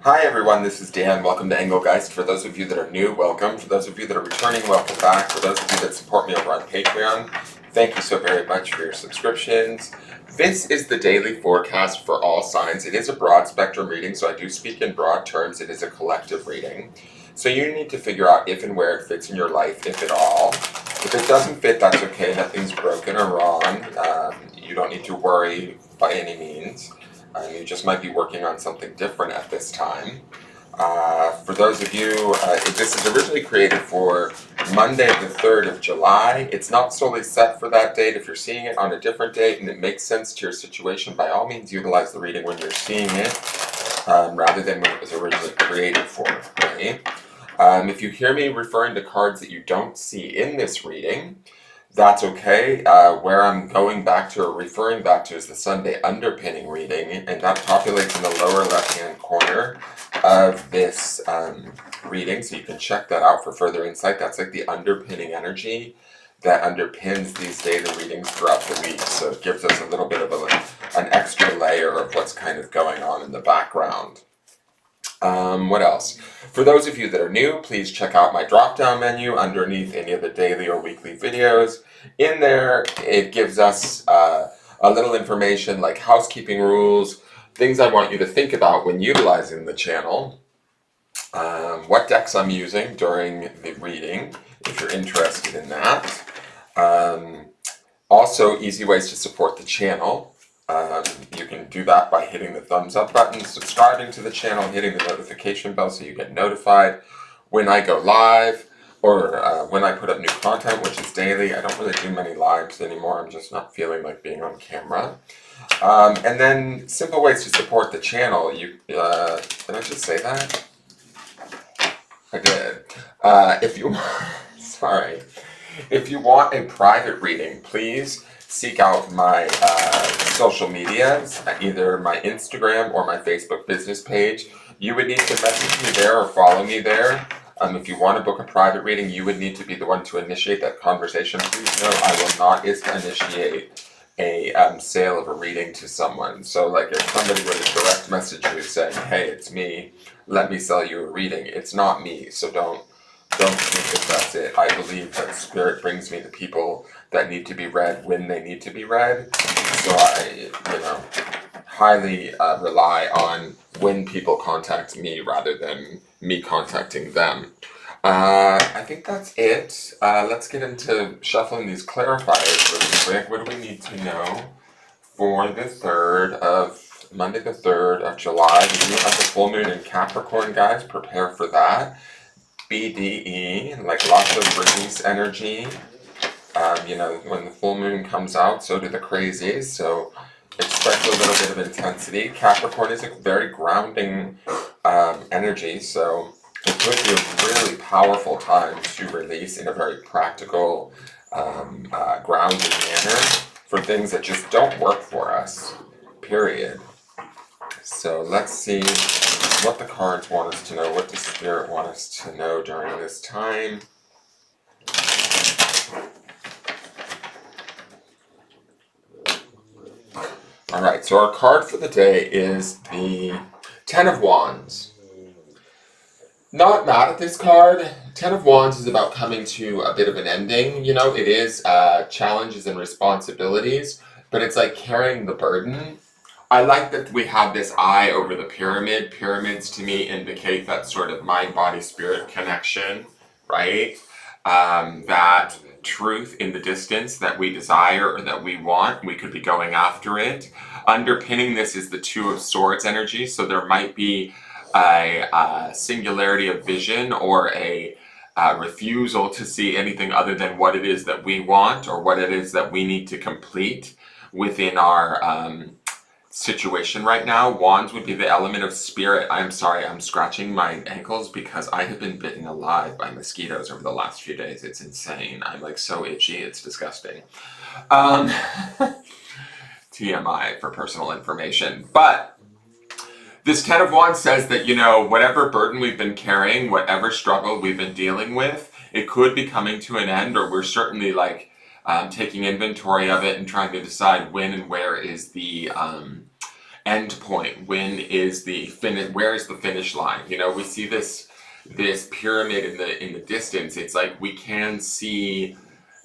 Hi everyone, this is Dan. Welcome to Engelgeist. For those of you that are new, welcome. For those of you that are returning, welcome back. For those of you that support me over on Patreon, thank you so very much for your subscriptions. This is the daily forecast for all signs. It is a broad spectrum reading, so I do speak in broad terms. It is a collective reading. So you need to figure out if and where it fits in your life, if at all. If it doesn't fit, that's okay. Nothing's broken or wrong. You don't need to worry by any means. You just might be working on something different at this time. For those of you, this is originally created for Monday the 3rd of July. It's not solely set for that date. If you're seeing it on a different date and it makes sense to your situation, by all means utilize the reading when you're seeing it, rather than when it was originally created for. Right? If you hear me referring to cards that you don't see in this reading, that's okay. Where I'm going back to or referring back to is the Sunday underpinning reading, and that populates in the lower left-hand corner of this reading, so you can check that out for further insight. That's like the underpinning energy that underpins these daily readings throughout the week, so it gives us a little bit of an extra layer of what's kind of going on in the background. What else? For those of you that are new, please check out my drop-down menu underneath any of the daily or weekly videos. In there, it gives us a little information like housekeeping rules, things I want you to think about when utilizing the channel, what decks I'm using during the reading, if you're interested in that. Also, easy ways to support the channel. You can do that by hitting the thumbs up button, subscribing to the channel, hitting the notification bell so you get notified when I go live or when I put up new content, which is daily. I don't really do many lives anymore. I'm just not feeling like being on camera. And then simple ways to support the channel. Did I just say that? I did. If you, sorry. If you want a private reading, please seek out my social medias, either my Instagram or my Facebook business page. You would need to message me there or follow me there. If you want to book a private reading, you would need to be the one to initiate that conversation. Please know I will not initiate a sale of a reading to someone. So like if somebody were to direct message you saying, hey, it's me, let me sell you a reading, it's not me, so don't think that that's it. I believe that Spirit brings me the people that need to be read when they need to be read. So I, highly rely on when people contact me rather than me contacting them. I think that's it. Let's get into shuffling these clarifiers really quick. What do we need to know for the Monday the 3rd of July? We do have the full moon in Capricorn, guys. Prepare for that. BDE, like lots of release energy. When the full moon comes out, so do the crazies. So expect a little bit of intensity. Capricorn is a very grounding energy, so it could be a really powerful time to release in a very practical, grounded manner for things that just don't work for us, period. So let's see what the cards want us to know, what does Spirit want us to know during this time. Alright, so our card for the day is the Ten of Wands. Not mad at this card. Ten of Wands is about coming to a bit of an ending. It is challenges and responsibilities, but it's like carrying the burden. I like that we have this eye over the pyramid. Pyramids to me indicate that sort of mind-body-spirit connection, right? That truth in the distance that we desire or that we want, we could be going after it. Underpinning this is the Two of Swords energy, so there might be a singularity of vision or a refusal to see anything other than what it is that we want or what it is that we need to complete within our situation right now. Wands would be the element of spirit. I'm sorry, I'm scratching my ankles because I have been bitten alive by mosquitoes over the last few days. It's insane. I'm like so itchy, it's disgusting. TMI for personal information. But this Ten of Wands says that, whatever burden we've been carrying, whatever struggle we've been dealing with, it could be coming to an end, or we're certainly taking inventory of it and trying to decide when and where is the end point? When is the finish? Where is the finish line? You know, we see this pyramid in the distance. It's like we can see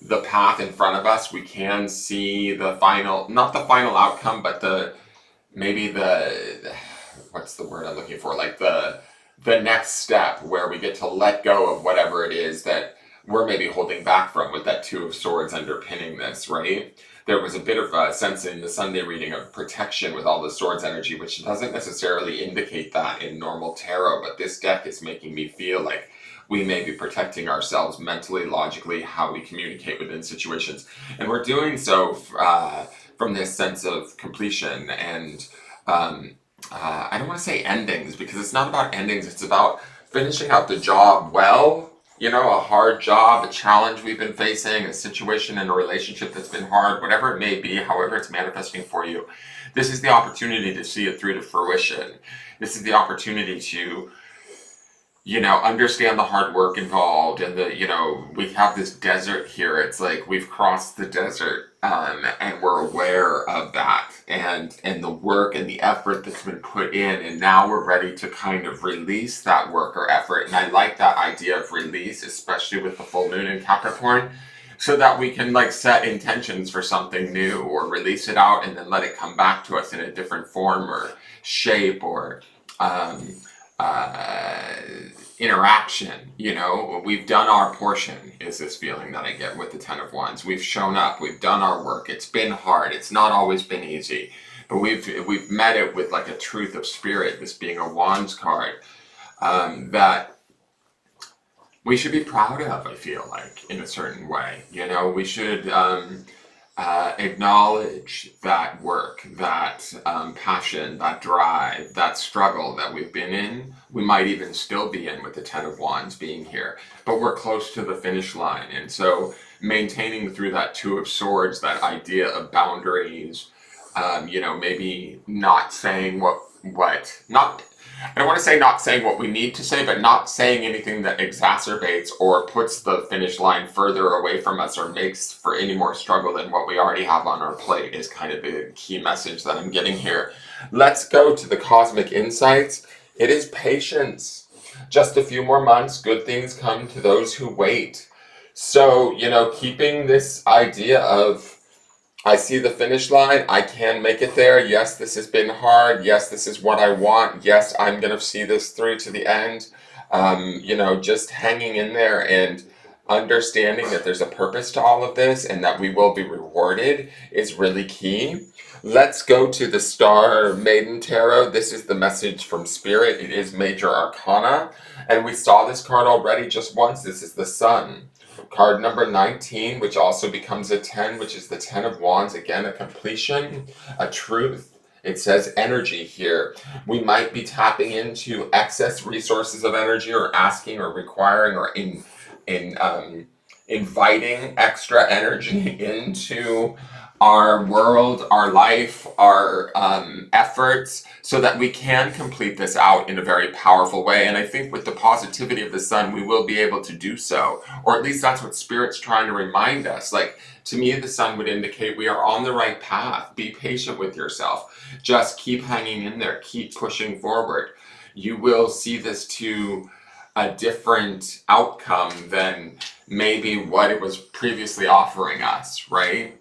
the path in front of us. We can see the final, not the final outcome, but maybe what's the word I'm looking for? Like the next step where we get to let go of whatever it is that we're maybe holding back from, with that Two of Swords underpinning this, right? There was a bit of a sense in the Sunday reading of protection with all the swords energy, which doesn't necessarily indicate that in normal tarot, but this deck is making me feel like we may be protecting ourselves mentally, logically, how we communicate within situations. And we're doing so from this sense of completion and I don't want to say endings, because it's not about endings, it's about finishing out the job well. You know, a hard job, a challenge we've been facing, a situation in a relationship that's been hard, whatever it may be, however it's manifesting for you. This is the opportunity to see it through to fruition. This is the opportunity to, you know, understand the hard work involved, and we have this desert here. It's like we've crossed the desert, and we're aware of that, and the work and the effort that's been put in, and now we're ready to kind of release that work or effort. And I like that idea of release, especially with the full moon in Capricorn, so that we can like set intentions for something new, or release it out and then let it come back to us in a different form or shape, or interaction. You know, we've done our portion, is this feeling that I get with the Ten of Wands. We've shown up, we've done our work. It's been hard, it's not always been easy, but we've met it with like a truth of spirit, this being a Wands card, that we should be proud of, I feel like, in a certain way. You know, we should acknowledge that work, that passion, that drive, that struggle that we've been in. We might even still be in with the Ten of Wands being here, but we're close to the finish line. And so maintaining through that Two of Swords, that idea of boundaries, you know, maybe not saying I don't want to say not saying what we need to say, but not saying anything that exacerbates or puts the finish line further away from us, or makes for any more struggle than what we already have on our plate, is kind of the key message that I'm getting here. Let's go to the cosmic insights. It is patience. Just a few more months, good things come to those who wait. So, you know, keeping this idea of, I see the finish line, I can make it there. Yes, this has been hard. Yes, this is what I want. Yes, I'm going to see this through to the end. You know, just hanging in there and understanding that there's a purpose to all of this and that we will be rewarded is really key. Let's go to the Star Maiden Tarot. This is the message from Spirit. It is Major Arcana, and we saw this card already just once. This is the Sun. Card number 19, which also becomes a 10, which is the Ten of Wands. Again, a completion, a truth. It says energy here. We might be tapping into excess resources of energy, or asking or requiring or inviting extra energy into our world, our life, our efforts, so that we can complete this out in a very powerful way. And I think with the positivity of the Sun, we will be able to do so. Or at least that's what Spirit's trying to remind us. Like, to me, the Sun would indicate we are on the right path. Be patient with yourself. Just keep hanging in there. Keep pushing forward. You will see this to a different outcome than maybe what it was previously offering us, right?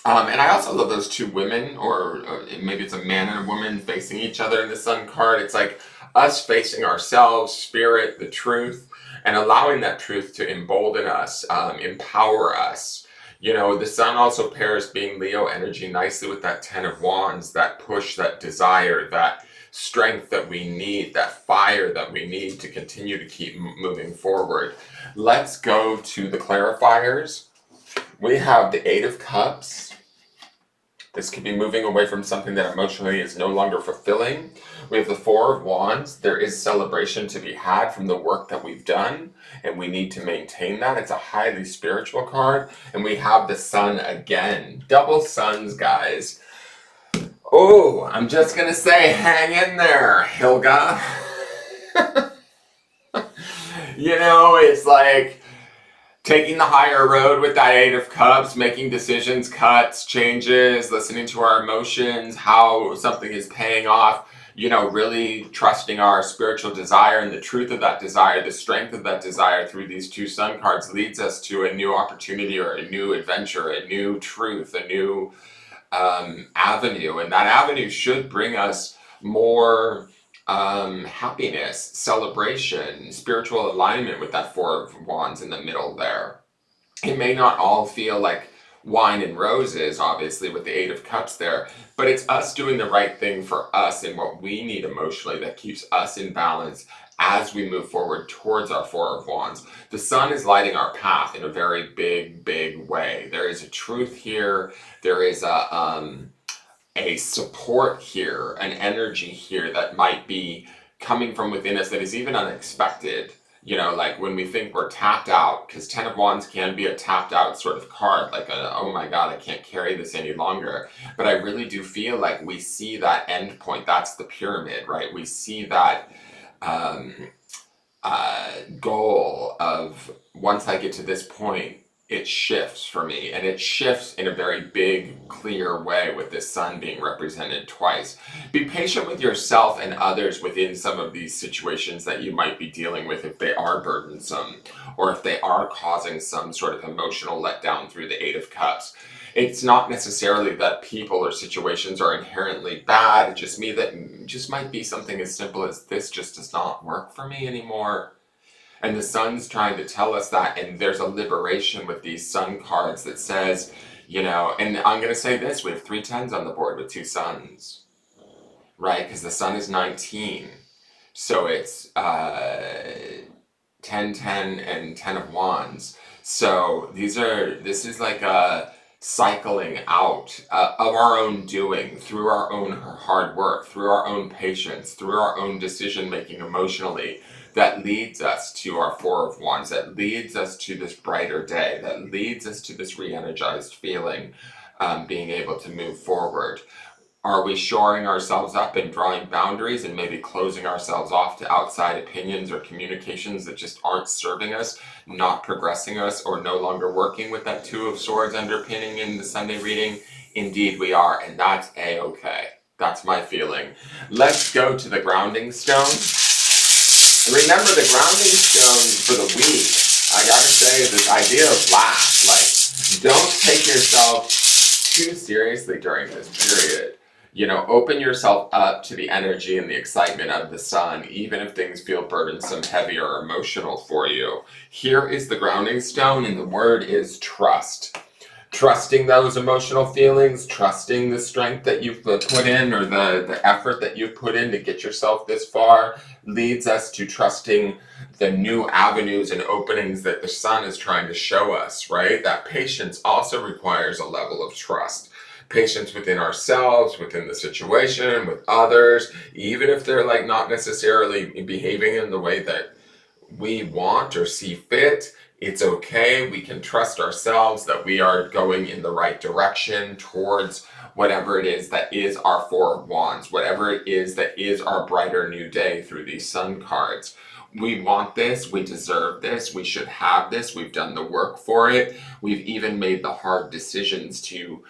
And I also love those two women, or maybe it's a man and a woman facing each other in the Sun card. It's like us facing ourselves, Spirit, the truth, and allowing that truth to embolden us, empower us. You know, the Sun also pairs being Leo energy nicely with that Ten of Wands, that push, that desire, that strength that we need, that fire that we need to continue to keep moving forward. Let's go to the clarifiers. We have the Eight of Cups. This could be moving away from something that emotionally is no longer fulfilling. We have the Four of Wands. There is celebration to be had from the work that we've done, and we need to maintain that. It's a highly spiritual card. And we have the Sun again. Double suns, guys. Oh, I'm just going to say, hang in there, Hilga. You know, it's like, taking the higher road with that Eight of Cups, making decisions, cuts, changes, listening to our emotions, how something is paying off, really trusting our spiritual desire and the truth of that desire, the strength of that desire through these two sun cards leads us to a new opportunity or a new adventure, a new truth, a new avenue. And that avenue should bring us more happiness, celebration, spiritual alignment with that Four of Wands in the middle there. It may not all feel like wine and roses, obviously, with the Eight of Cups there, but it's us doing the right thing for us and what we need emotionally that keeps us in balance as we move forward towards our Four of Wands. The sun is lighting our path in a very big, big way. There is a truth here. There is a support here, an energy here that might be coming from within us that is even unexpected. Like when we think we're tapped out, because Ten of Wands can be a tapped out sort of card, like oh my God, I can't carry this any longer. But I really do feel like we see that end point. That's the pyramid, right? We see that goal of once I get to this point, it shifts for me, and it shifts in a very big, clear way with this sun being represented twice. Be patient with yourself and others within some of these situations that you might be dealing with if they are burdensome or if they are causing some sort of emotional letdown through the Eight of Cups. It's not necessarily that people or situations are inherently bad. It's just just might be something as simple as this just does not work for me anymore. And the sun's trying to tell us that, and there's a liberation with these sun cards that says, and I'm going to say this, we have 3 10s on the board with 2 suns, right? Because the sun is 19. So it's 10, 10, and 10 of Wands. So this is like a cycling out of our own doing, through our own hard work, through our own patience, through our own decision making emotionally, that leads us to our Four of Wands, that leads us to this brighter day, that leads us to this re-energized feeling, being able to move forward. Are we shoring ourselves up and drawing boundaries and maybe closing ourselves off to outside opinions or communications that just aren't serving us, not progressing us, or no longer working with that Two of Swords underpinning in the Sunday reading? Indeed we are, and that's a-okay. That's my feeling. Let's go to the grounding stone. Remember, the grounding stone for the week, I gotta say, this idea of laugh. Like, don't take yourself too seriously during this period. Open yourself up to the energy and the excitement of the sun, even if things feel burdensome, heavy, or emotional for you. Here is the grounding stone, and the word is trust. Trusting those emotional feelings, trusting the strength that you've put in, or the effort that you've put in to get yourself this far, leads us to trusting the new avenues and openings that the sun is trying to show us, right? That patience also requires a level of trust. Patience within ourselves, within the situation, with others, even if they're like not necessarily behaving in the way that we want or see fit. It's okay. We can trust ourselves that we are going in the right direction towards whatever it is that is our Four of Wands, whatever it is that is our brighter new day through these sun cards. We want this, we deserve this, we should have this, we've done the work for it, we've even made the hard decisions to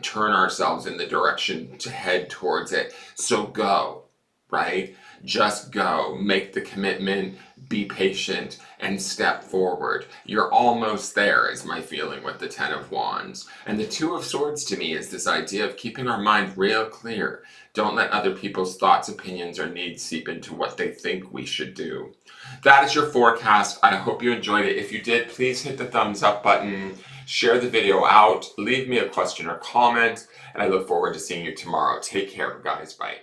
turn ourselves in the direction to head towards it. So go, right? Just go, make the commitment, be patient, and step forward. You're almost there, is my feeling with the Ten of Wands. And the Two of Swords to me is this idea of keeping our mind real clear. Don't let other people's thoughts, opinions, or needs seep into what they think we should do. That is your forecast. I hope you enjoyed it. If you did, please hit the thumbs up button, share the video out, leave me a question or comment, and I look forward to seeing you tomorrow. Take care, guys. Bye.